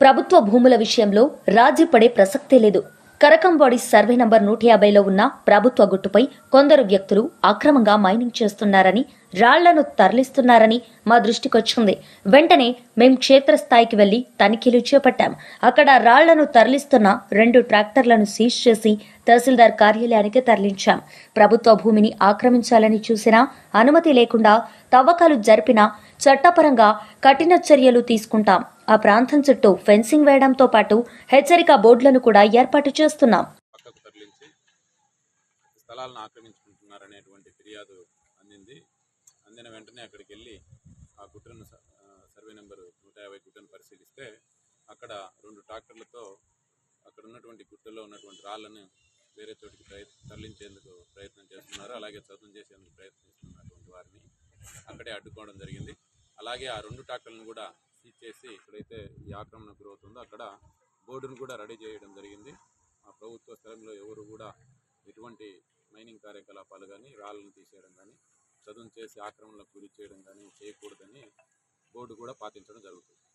ప్రభుత్వ భూముల విషయంలో రాజీ పడే ప్రసక్తే లేదు. కరకంబాడి సర్వే నంబర్ 150లో ఉన్న ప్రభుత్వ గుట్టుపై కొందరు వ్యక్తులు అక్రమంగా మైనింగ్ చేస్తున్నారని, రాళ్లను తరలిస్తున్నారని మా దృష్టికొచ్చింది. వెంటనే మేం క్షేత్రస్థాయికి వెళ్లి తనిఖీలు చేపట్టాం. అక్కడ రాళ్లను తరలిస్తున్న 2 ట్రాక్టర్లను సీజ్ చేసి తహసీల్దార్ కార్యాలయానికి తరలించాం. ప్రభుత్వ భూమిని ఆక్రమించాలని చూసినా, అనుమతి లేకుండా తవ్వకాలు జరిపినా చట్టపరంగా కఠిన చర్యలు తీసుకుంటాం. ఆ ప్రాంతం చుట్టూ ఫెన్సింగ్ వేయడంతో పాటు హెచ్చరిక బోర్డులను కూడా ఏర్పాటు చేస్తున్నాం. పక్కకు తరలించి స్థలాలను ఆక్రమించుకుంటున్నారనేటువంటి ఫిర్యాదు అందిన వెంటనే అక్కడికి వెళ్ళి ఆ గుట్టను సర్వే నెంబర్ 150 గుట్టను పరిశీలిస్తే అక్కడ 2 ట్రాక్టర్లతో అక్కడ ఉన్నటువంటి గుట్టలో ఉన్నటువంటి రాళ్లను వేరే చోటికి తరలించేందుకు ప్రయత్నం చేస్తున్నారు. అలాగే చదును చేసేందుకు ప్రయత్నిస్తున్నటువంటి వారిని అక్కడే అడ్డుకోవడం జరిగింది. అలాగే ఆ 2 ట్రాక్టర్లను కూడా సీజ్ చేసి ఎక్కడైతే ఈ ఆక్రమణ గురవుతుందో అక్కడ బోర్డును కూడా రెడీ చేయడం జరిగింది. ఆ ప్రభుత్వ స్థలంలో ఎవరు కూడా ఎటువంటి మైనింగ్ కార్యకలాపాలు కానీ, రాళ్ళను తీసేయడం కానీ, చదును చేసి ఆక్రమణలకు గురి చేయడం కానీ చేయకూడదని బోర్డు కూడా పాటించడం జరుగుతుంది.